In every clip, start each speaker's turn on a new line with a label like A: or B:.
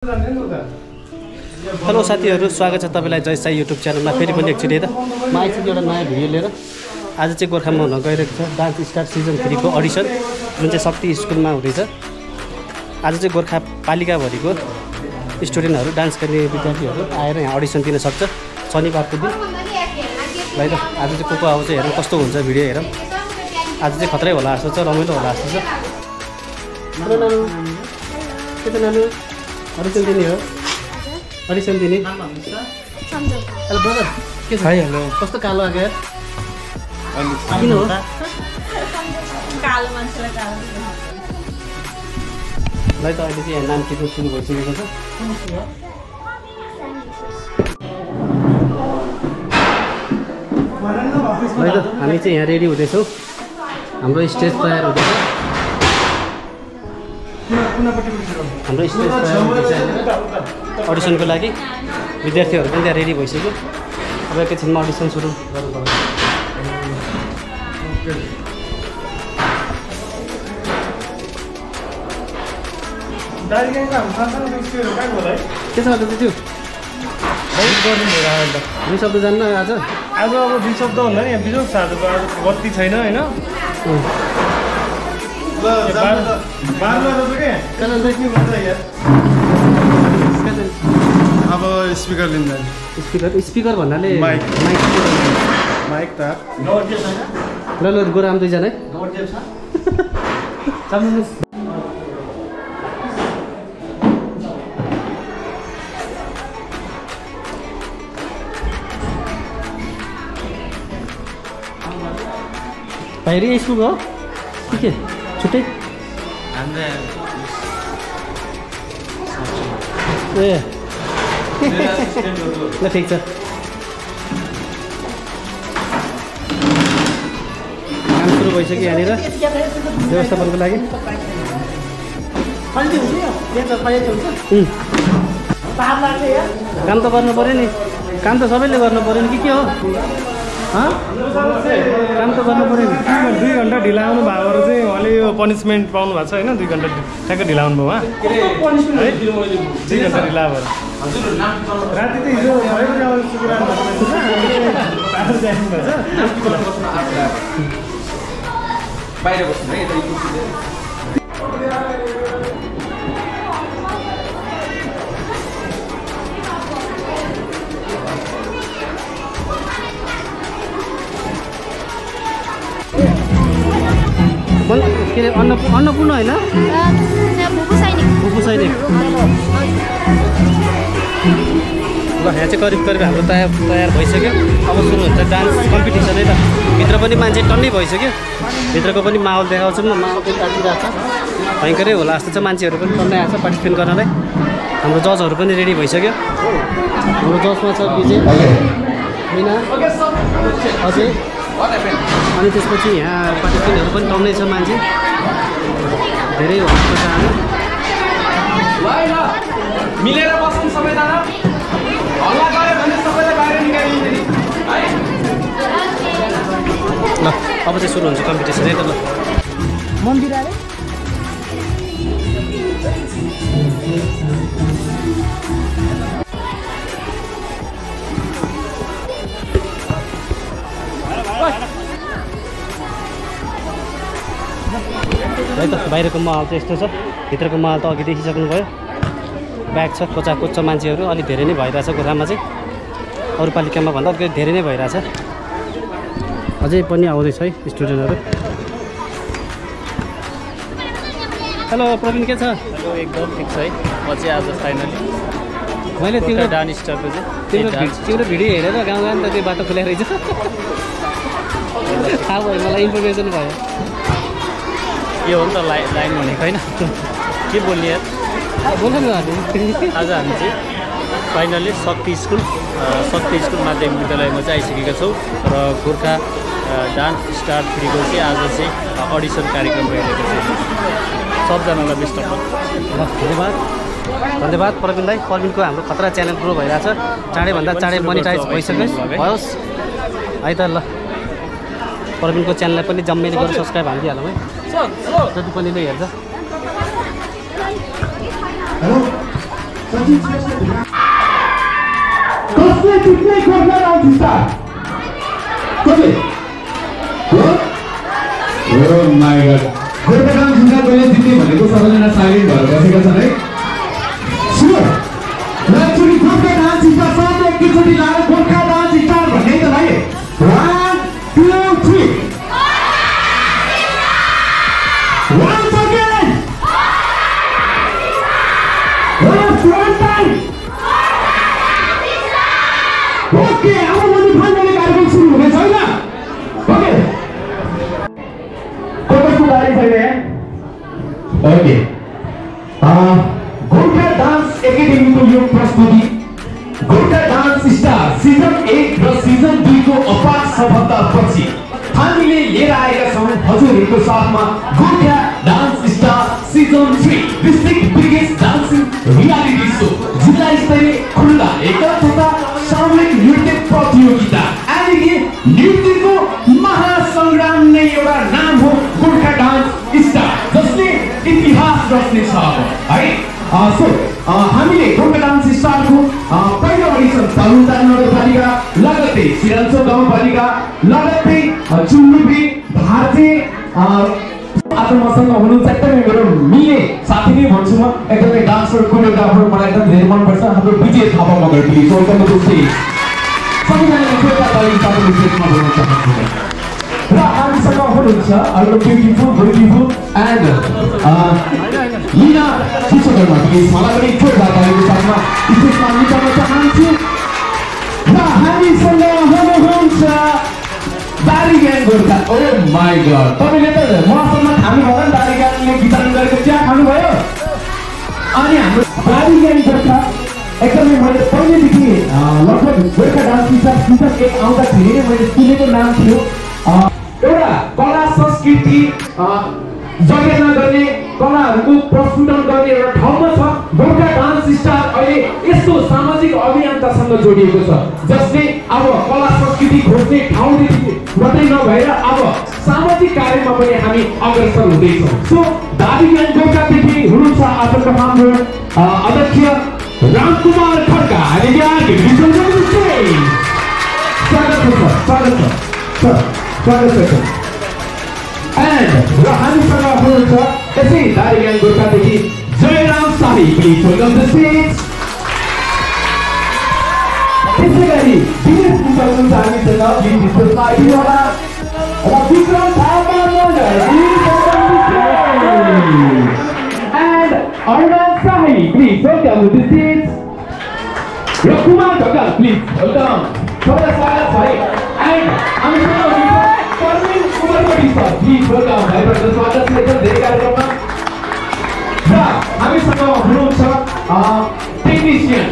A: Hello साथीहरु, स्वागत छ तपाईलाई जय साई युट्युब च्यानलमा फेरि पनि एकचोटि त म आइसकेँ एउटा नयाँ भिडियो लिएर। आज चाहिँ गोर्खामा हुन गइरहेको छ डान्स स्टार सिजन 3 को अडिसन, जुन चाहिँ शक्ति स्कुलमा हुँदैछ। आज चाहिँ गोर्खा पालिकाभरिको स्टुडेन्टहरु, डान्स गर्ने विद्यार्थीहरु आएर यहाँ अडिसन दिन सक्छ शनिबारको दिन। ल त आज चाहिँ को आउँछ हेरौँ कस्तो हुन्छ भिडियो हेरौँ। आज चाहिँ खतरै होला जस्तो छ, रमाइलो होला जस्तो छ। हेलो नानु, के छ नानु? अडिसन दिने हो? अडिसन दिने? हेलो ब्रदर, के छ? हेलो, कस्तो कालो आएको यार? किन हो?
B: कालो मान्छेलाई कालो।
A: ल त अहिले चाहिँ यहाँ नाम टिप्नु सुरु भइसकेको छ। ल त हामी चाहिँ यहाँ रेडी हुँदैछौँ, हाम्रो स्टेज तयार हुँदैछ। हाम्रो स्टेज तयार हुँदैछ अडिसनको लागि। विद्यार्थीहरू पनि त्यहाँ रेडी भइसक्यो। अब एकैछिनमा अडिसन सुरु गर्नुपर्छ। के छ त त्यो? दुई शब्द जान्न आज?
C: आज अब दुई शब्द भन्दा नि यहाँ बिजोग छ। आज बत्ती छैन होइन।
D: अब स्पिकर लिँदा
A: स्पिकर भन्नाले
D: माइक
C: माइक त
A: ल ल गोराम दुईजना है। बाहिर स्कुल हो के छुट्टै? ए ल ठिक छ। काम सुरु भइसक्यो यहाँनिर व्यवस्थापनको लागि। काम त गर्नु पऱ्यो नि, काम त सबैले गर्नु पऱ्यो नि के हो?
C: काम त गर्नु पऱ्यो नि। 2 घन्टा ढिला आउनु भएको भएर चाहिँ उहाँले यो पनिसमेन्ट पाउनु भएको छ होइन। 2 घन्टा ठ्याक्कै ढिला आउनुभयो उहाँ। 2 घन्टा ढिला भएर राति त हिजो
D: बाहिर बस्नु है।
A: के अरे अन्नपूर्ण होइन, भुपु सैनिक। ल यहाँ चाहिँ करिब हाम्रो तयार भइसक्यो। अब सुरु हुन्छ डान्स कम्पिटिसन है त। भित्र पनि मान्छे टन्नै भइसक्यो। भित्रको पनि माहौल देखाउँछु म। माहौल पनि तातिरहेको छ, भयङ्करै होला जस्तो छ। मान्छेहरू पनि टन्नै आएको छ पार्टिसिपेट गर्नलाई। हाम्रो जजहरू पनि रेडी भइसक्यो। हाम्रो जजमा छ विजय, मिना, अजय, अनि त्यसपछि यहाँ पार्टिसिपेन्टहरू पनि टन्नै छ मान्छे। धेरै भएको छ।
D: मिलेर बस्नु सबैजना। हल्ला गरे भने सबैले बाहिर निकालिदिनु है।
A: ल अब चाहिँ सुरु हुन्छ कम्पिटिसन है त। ल
B: मन्दिर आरे
A: है त। बाहिरको माहौल चाहिँ यस्तो छ, भित्रको माहौल त अघि देखिसक्नुभयो। ब्याग छ, कोचाकोच छ मान्छेहरू। अलिक धेरै नै भइरहेछ गोर्खामा चाहिँ, अरू पालिकामा भन्दा अलिकति धेरै नै भइरहेछ। अझै पनि आउँदैछ है स्टुडेन्टहरू। हेलो प्रवीण, के छ?
E: हेलो, एकदम ठिक छ है। म चाहिँ आज फाइनली
A: मैले तिम्रो
E: डान्स स्टारको
A: तिम्रो भिडियो हेरेर गाउँ गाउँ त त्यो बाटो खुलाइ रहेछ। थाहा भयो मलाई, इन्फर्मेसन भयो।
E: यो हो नि त लाइन भनेको होइन। के बोल्ने यार?
A: बोल्नु न।
E: आज हामी चाहिँ फाइनली शक्ति स्कुल माध्यमिक विद्यालयमा चाहिँ आइसकेका छौँ। र गोर्खा डान्स स्टार 3 को चाहिँ आज चाहिँ अडिसन कार्यक्रम भइरहेको छ। सबजनालाई बेस्ट अफ लक।
A: धन्यवाद धन्यवाद प्रवीण दाई। प्रवीणको हाम्रो खतरा च्यानल ग्रो भइरहेछ। चाँडैभन्दा चाँडै मोनिटाइज भइसकोस् भयोस् है त। ल प्रवीणको च्यानललाई पनि जम्मेले गरेर सब्सक्राइब हालिदिइहालौँ है, जति पनि हेर्छ।
F: कसले जित्ने गोर्खा डान्स स्टार कसले oh my god Gorkha dance star कसले जित्ने भनेको सबैजना साइलेन्ट भएर बसेका छन् है sure actually Gorkha dance star साथै एकैचोटि लाएर गोर्खा डान्स स्टार भन्ने त भाइ 1 2 3 once again last one time okay अब मैले फाइनली कार्यक्रम सुरु हुनेछ हैन ओके कसको बारे छैन ओके गोर्खा डान्स एकाडेमीको यो प्रस्तुति गोर्खा डान्स स्टार सिजन 1 र सिजन 2 को अपार सफलतापछि हामीले लिएर आएका छौं हजुरहरूको साथमा Gorkha dance star season 3 district biggest dancing reality so जिल्ला स्तरीय खुल्ला एकल तथा सामूहिक नृत्य प्रतियोगिता आदि नृत्यको महासंग्राम नै एउटा नाम हो गोर्खा डान्स स्टार जसले इतिहास रच्नेछ है सो हामीले गोर्खा डान्स स्टारको पहिलो अडिसन तालुङटार नगरपालिका लगत्तै सिरालचोक गाउँपालिका लगत्तै चुल्लुबी भारते आज मसँग हुनुहुन्छ एकदमै मेरो मिले साथी नै भन्छु म एकदमै डान्सर कोरियोग्राफर मलाई एकदम धेरै मनपर्छ हाम्रो Vijay Thapa Magar please welcome to stage सबैजनाले छोटा ताली ताली स्टेजमा बोल्न चाहन्छु र हामीसँग हुनुहुन्छ अर्को ब्युटिफुल एन्ड लिना शिक्षकहरुमा प्लिज मलाई पनि छोटा तालीको साथमा स्टेजमा निकाल्न चाहन्छु र हामीसँग हुनुहुन्छ दारी gang Gorkha oh my god तपाईले त मसँग खानु भयो नि दारी ग्याङले वितरण गरेको चिया खानु भयो अनि हाम्रो दारी ग्याङ गोर्खा एकदमै मैले पहिलेदेखि लगभग गोर्खा डान्स स्टार सिजन 1 आउँदाखेरि नै मैले सुनेको नाम थियो एउटा कला संस्कृति जगेर्ना गर्ने कलाहरूको प्रस्फुटन गर्ने एउटा ठाउँमा छ गोर्खा डान्स स्टार अहिले यस्तो सामाजिक अभियानतासँग जोडिएको छ जसले अब कला संस्कृति खोज्ने ठाउँदेखि मात्रै नभएर अब सामाजिक कार्यमा पनि हामी अग्रसर हुँदैछौँ सो दादी ग्याङ गोर्खादेखि हुनुहुन्छ आजको हाम्रो अध्यक्ष रामकुमार खड्का स्वागत छ एन्ड र हामीसँग हुनुहुन्छ यसै दारी ग्याङ गोर्खादेखि जयराम शाही प्लिज वेलकम टु स्टेज त्यसै गरी दिनेश कुमार हुनुहुन्छ हामीसँग ब्युटिफुल पार्टीवाला र विक्रम थापा मगर एन्ड अर्णव शाही प्लिज वेलकम टु स्टेज र कुमार ढकाल प्लिज वेलकम सबैलाई स्वागत छ है एन्ड हामीसँग प्लिज वेलकम भाइबाट स्वागत छ एकदम धेरै कार्यक्रममा र हामीसँग हुनुहुन्छ टेक्निसियन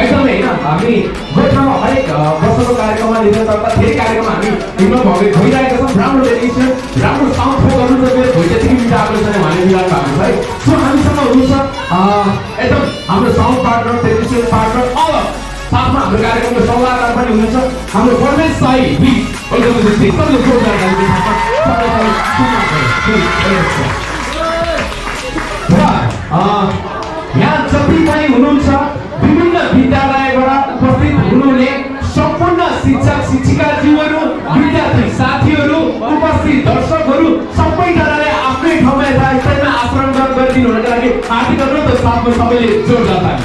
F: एकदमै हैन हामी गोर्खामा हरेक वर्षको कार्यक्रममा निरन्तरता धेरै कार्यक्रम हामी इन्भल्भ भइरहेका छौँ राम्रो टेक्निसियन राम्रो साउन्ड प्ले गर्नुहुन्छ मेरो भोइस त्यति मिठो आएको छैन भने मिलाउनु भएको है सो हामीसँग हुनुहुन्छ एकदम हाम्रो साउन्ड पार्टनर टेक्निसियन पार्टनर अल साथमा हाम्रो कार्यक्रमको सल्लाहकार पनि हुनुहुन्छ हाम्रो Paramesh Sai please welcome to stage सबैले जोरदार ताली यहाँ जति पनि हुनुहुन्छ विभिन्न विद्यालयबाट उपस्थित हुनुहुने सम्पूर्ण शिक्षक शिक्षिकाज्यूहरू विद्यार्थी साथीहरू उपस्थित दर्शकहरू सबैजनाले आफ्नै ठाउँमा यथास्थायीमा आचरण गरिदिनु हुनका लागि हार्दिक अनुरोध साथमा सबैले जोरदार ताली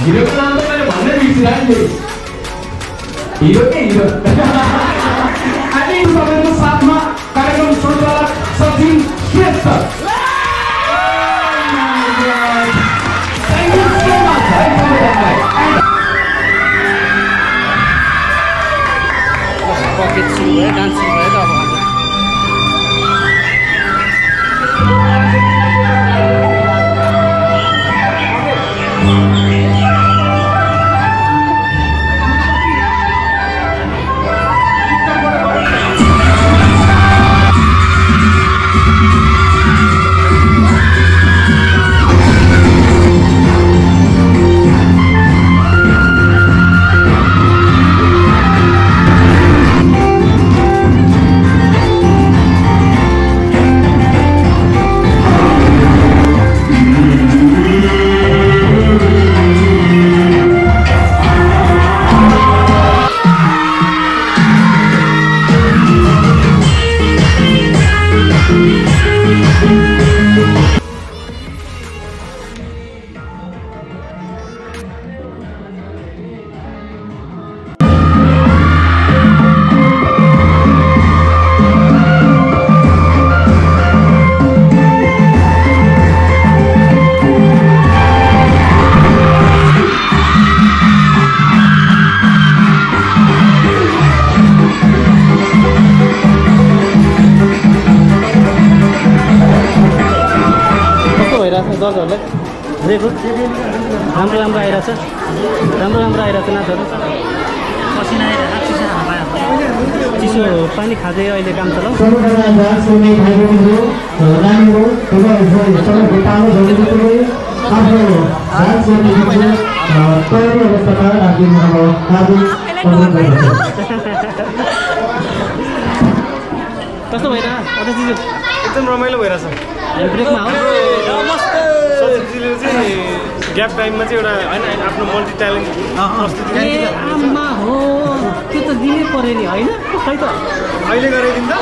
F: हिरोको नाम त मैले भन्नै बिर्सिरहेँ नि हिरो के हिरो अनि सबैको साथमा कार्यक्रम सञ्चालक Sachin Shrestha thank you so much है सबैजनालाई
A: पकेट सुरु भयो डान्सिङ भयो त अब दर्शकहरूलाई रेको राम्रो राम्रो आइरहेछ नाचहरू चिसो पानी खाँदै अहिले काम चलाऊ कस्तो भएर
C: एकदम रमाइलो भइरहेछ
A: ब्रेकमा हो
C: सचिवजीले चाहिँ ग्याप टाइममा चाहिँ एउटा होइन आफ्नो मल्टी ट्यालेन्ट प्रस्तुति
A: आमा हो त्यो त दिनै पऱ्यो नि होइन खै त
C: अहिले गराइदिन्छ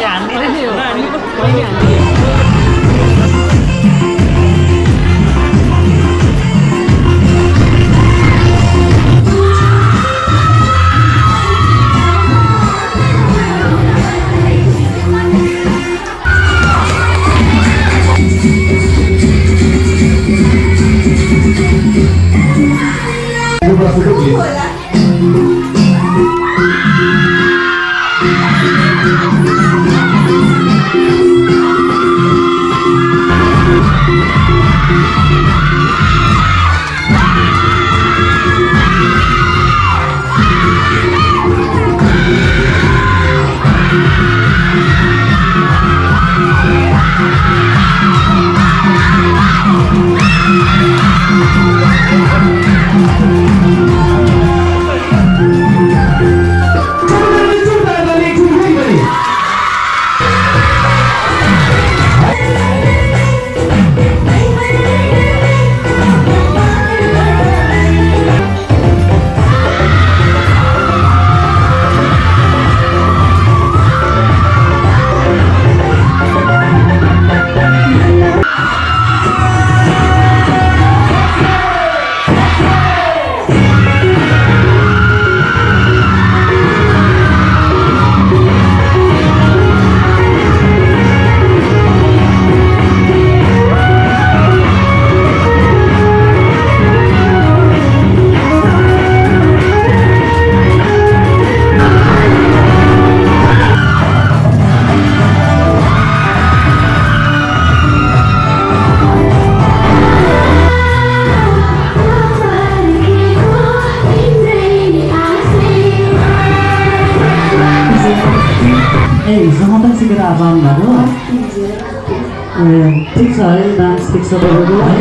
G: ठिक छ है डान्स ठिक छ तपाईँको है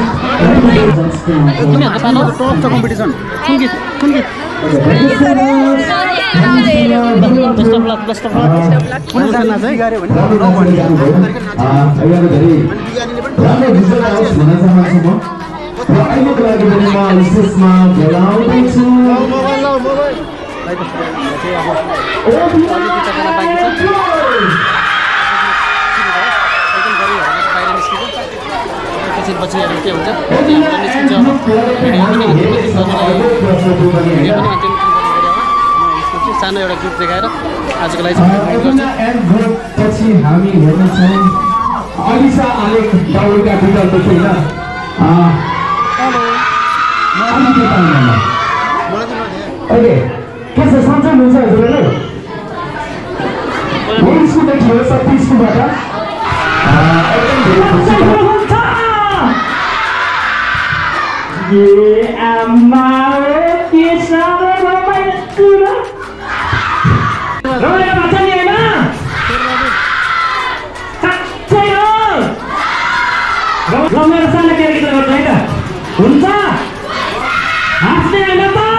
A: कम्पिटिसन कुन गीत पछि हेर्नु के हुन्छ सानो एउटा ग्रुप देखाएर आजको लागि
F: पछि हामी हेर्नेछौँ अलिसा आलेख दौडका विकल्प छैन ओके के छ सन्चै हुन्छ हजुरहरू स्कुल देखियो सबै स्कुलबाट
G: आमा के साह्रो रमाइलो कुरा रमाइलो भएको छ नि होइन साँच्चै हो र मेरो सानो केटाकेटी गर्छ है त हुन्छ हाँस्ने होइन त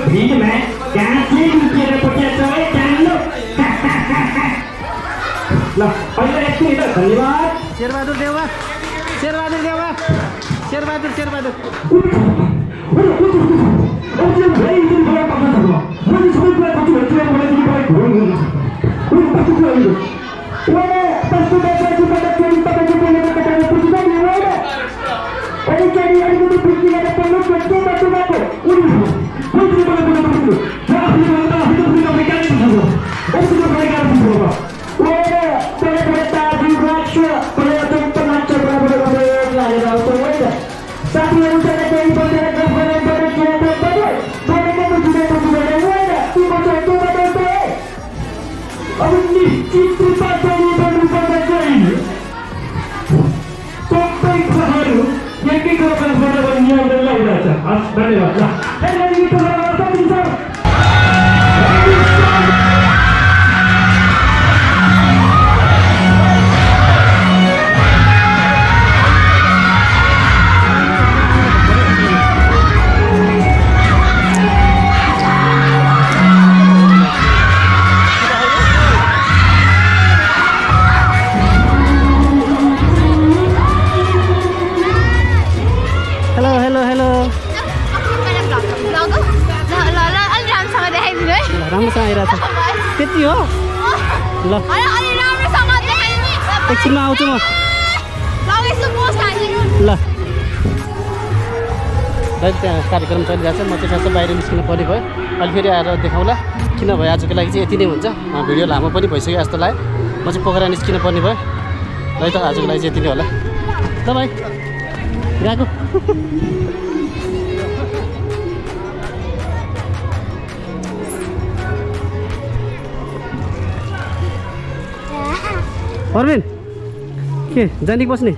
G: भीड़ में कैसे लुकेर पटे ल पहिला एकछिन है त धन्यवाद
A: शेरबहादुर देउवा शेरबहादुर देउवा शेरबहादुर शेरबहादुर राम्रोसँग आइरहेको छ त्यति हो ल एकछिनमा आउँछु म ल त्यहाँ कार्यक्रम चलिरहेको छ म चाहिँ खास बाहिर निस्किनु पर्ने भयो अहिले फेरि आएर देखाउँला किनभने आजको लागि चाहिँ यति नै हुन्छ भिडियो लामो पनि भइसक्यो जस्तो लाग्यो म चाहिँ पोखरा निस्किनु पर्ने भयो है त आजको लागि चाहिँ यति नै होला ल भाइ गएको अरविन्द के जानी बस्ने